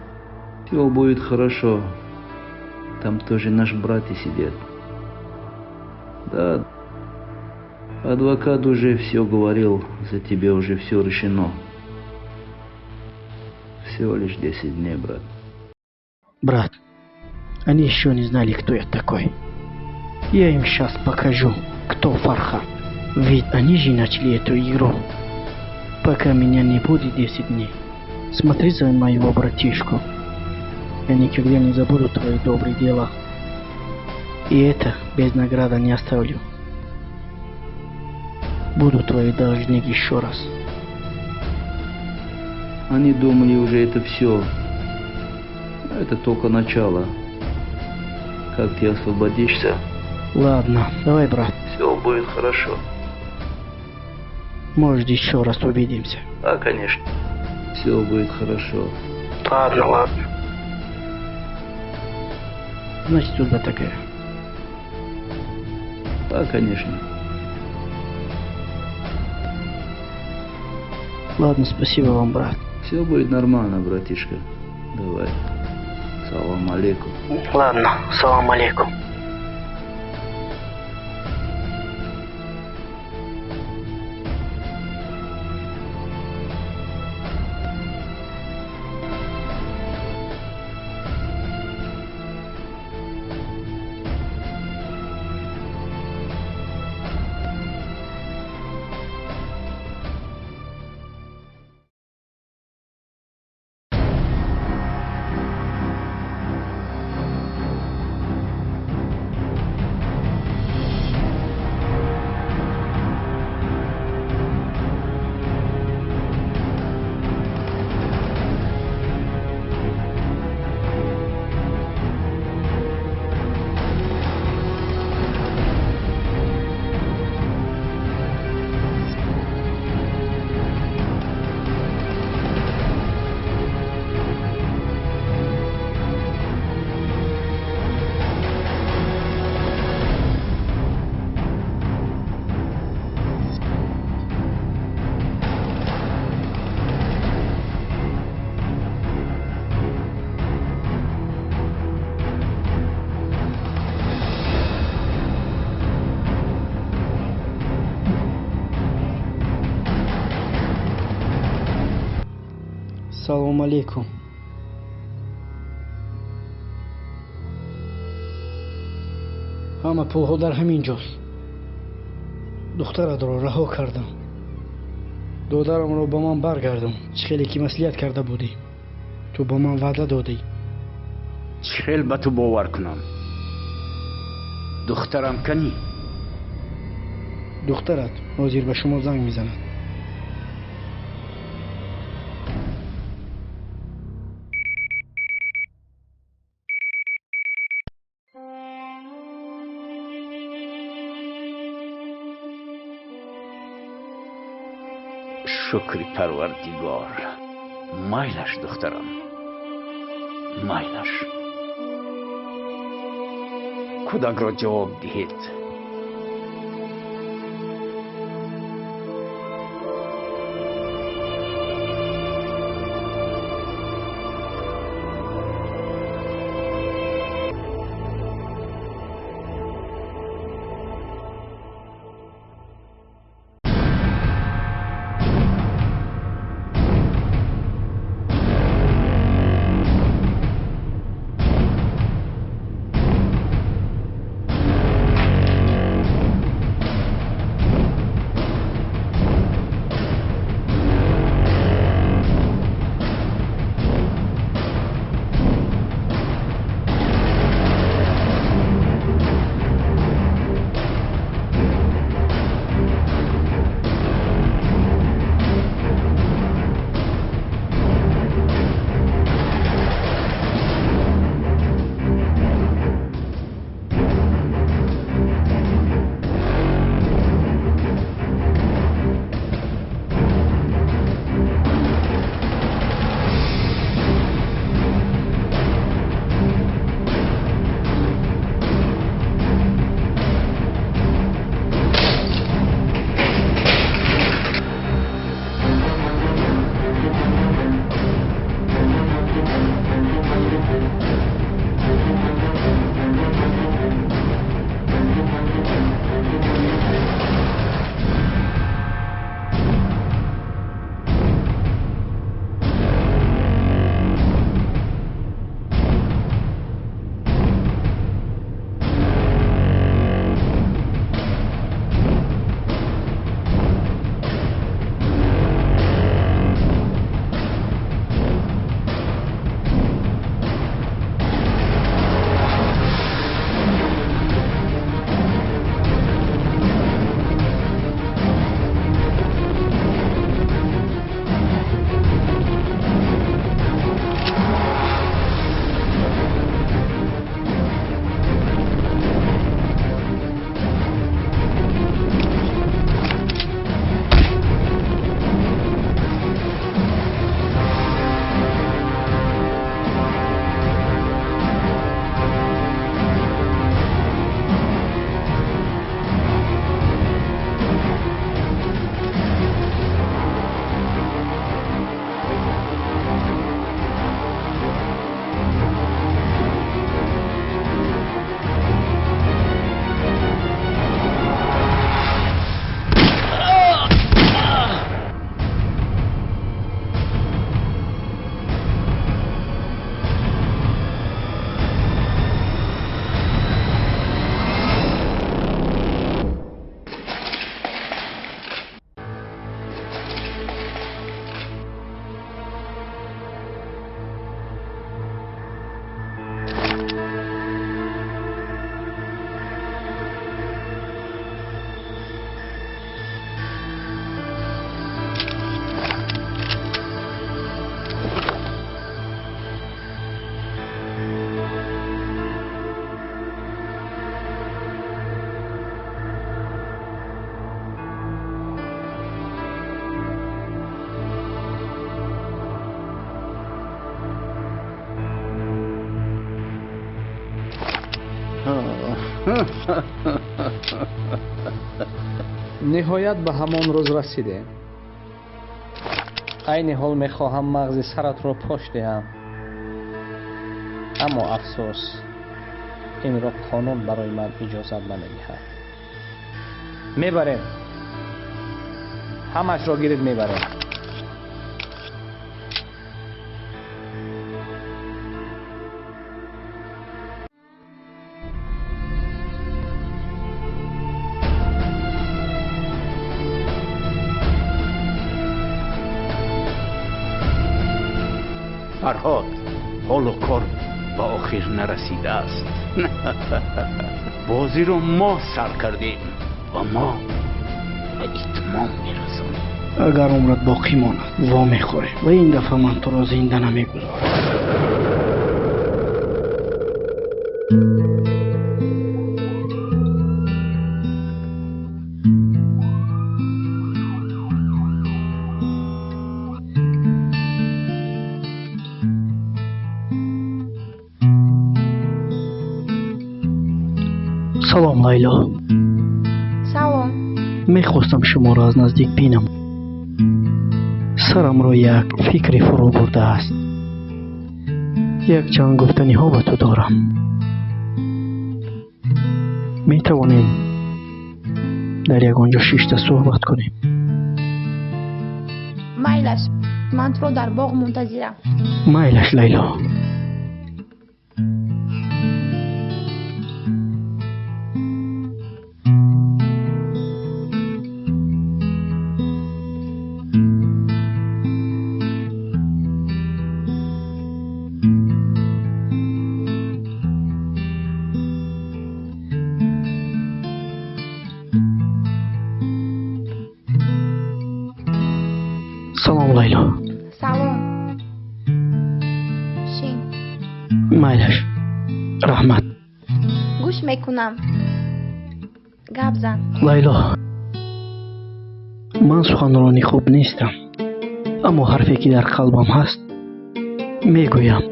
Все будет хорошо. Там тоже наш братья сидят. Да. Адвокат уже все говорил, за тебя уже все решено. Всего лишь 10 дней, брат. Брат, они еще не знали, кто я такой. Я им сейчас покажу, кто Фархад. Ведь они же начали эту игру. Пока меня не будет 10 дней. Смотри за моего братишку. Я никогда не забуду твои добрые дела. И это без награды не оставлю. Буду твой должник еще раз. Они думали уже это все. Это только начало. Как ты освободишься? Ладно, давай, брат. Все будет хорошо. Может, еще раз увидимся. Да, конечно. Все будет хорошо. Ладно. Значит, судьба такая. Да, конечно. Ладно, спасибо вам, брат. Все будет нормально, братишка. Давай. Салам алейкум. Ладно, салам алейкум. салом алейкум. ҳама пулҳо дар ҳамин ҷост. духтаратро раҳо кардам. додарамро ба ман баргардон. чӣ хеле ки маслиҳат карда будӣ. ту ба ман ваъда додӣ. چی خیل به تو باور کنم؟ دخترم کنی؟ духтарат ҳозир ба шумо занг мезанад. شکر پروردگار. مایلش دخترم، مایلش. کودک را جواب دهید. ниҳоят ба ҳамон рӯз расидем. айни ҳол мехоҳам мағзи саратро пош диҳам. аммо афсӯс, инро қонун барои ман иҷозат намедиҳад. мебарем. ҳамашро гирифт мебарем. فرهاد حال و کار به آخر نرسیده است. بازی رو ما سر کردیم و ما به اتمام میرسانیم. اگر عمرت باقی ماند وا میخوره و این دفعه من تو را زنده نمیگذارم. سلام لیلا. سلام. میخواستم شما را از نزدیک بینم. سرم را یک فکری فرو برده است. یک چند گفتنی ها به تو دارم. می توانیم در یک آنجا شیشته صحبت کنیم؟ میلش، من تو رو در باغ منتظرم. میلش لیلا. سلام لیلا. سلام. شین. میلش. رحمت. گوش میکنم. گپ زن. لیلا، من سخنرانی خوب نیستم، اما حرفی که در قلبم هست میگویم.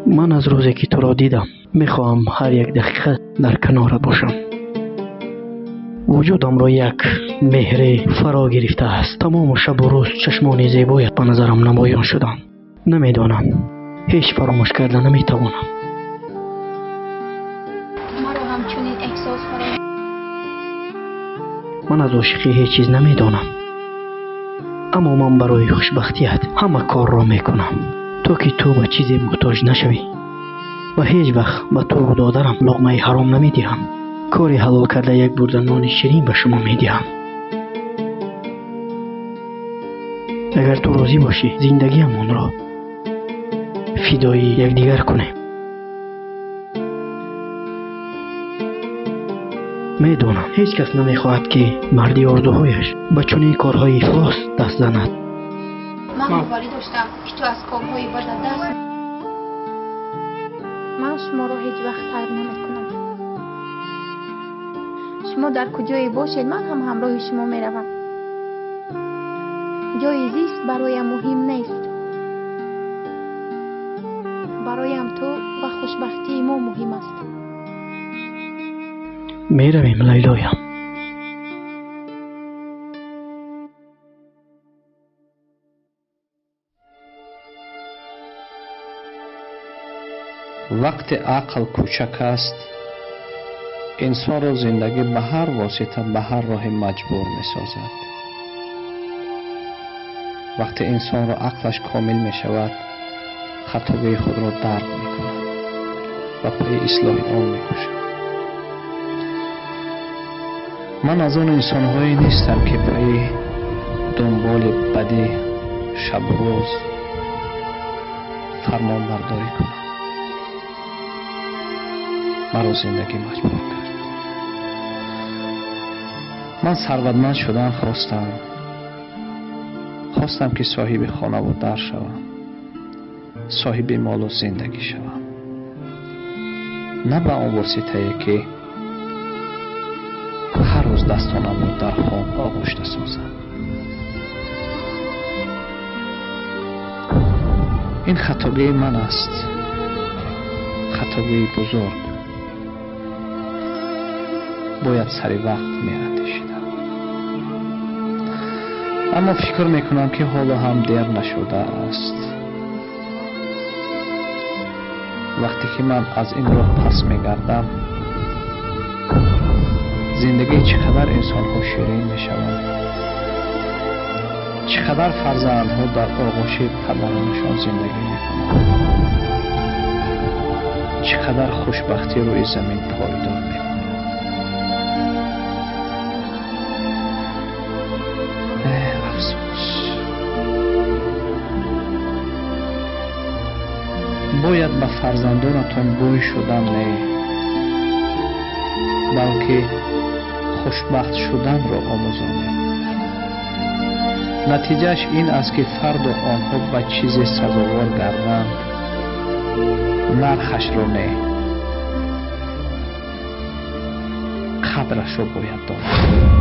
من از روزی که تو را دیدم میخواهم هر یک دقیقه در کنارت باشم. وجودم را یک مهر فرا گرفته است. تمام شب و روز چشمان زیبایت به نظرم نمایان شدند. نمیدانم، هیچ فراموش کرده نمیتوانم. مرا همچنین احساس فرا. من از عاشقی هیچ چیز نمیدانم، اما من برای خوشبختیت همه کار را میکنم تا که تو به چیزی محتاج نشوی و هیچ وقت به تو و دادرم لقمه حرام نمیدهم. کاری حلال کرده یک برده نان شیرین به شما میدهم. اگر تو راضی باشی زندگیمون را فدای یکدیگر کنیم. میدانم هیچ کس نمیخواهد که مردی آرزوهایش به چنین کارهای افلاس دست زند. من باوری داشتم که تو از کارهای بد دست. من شما را هیچ وقت ترک نمیکنم. شما در کجایی باشید من هم همراه شما میروم. جای زیست برایم مهم نیست. برایم تو و خوشبختی ما مهم است. میرویم لیلایم. وقت عقل کوچک است، انسان را زندگی به هر واسطه به هر راه مجبور می سازد. وقتی انسان را عقلش کامل می شود، خطاهای خود را درک می کند و پای اصلاح آن می کشد. من از آن انسان‌هایی نیستم که پای دنبال بدی شب و روز فرمان برداری کنم. مرا زندگی مجبور کرد. من ثروتمند شدن خواستم که صاحب خانه و در شوم، صاحب مال و زندگی شوم، نه به آن واسطه‌ای که هر روز دستانم را در خان آغشته سازم. این خطاگی من است، خطاگی بزرگ. باید سری وقت می‌اندیشیدم، اما فکر میکنم که حالا هم دیر نشده است. وقتی که من از این راه پس میگردم، زندگی چقدر انسان ها شیرین می شود، چقدر فرزند ها در آغوش پدرانشان زندگی می کنند، چقدر خوشبختی روی زمین پایدار می کنند. افسوس бояд ба фарзандонатон бой шудан не, балки хушбахт шуданро омӯзонед. натиҷааш ин аст ки фарду онҳо ба чизе сазовор гарданд, нархашро не, қадрашро бояд донад.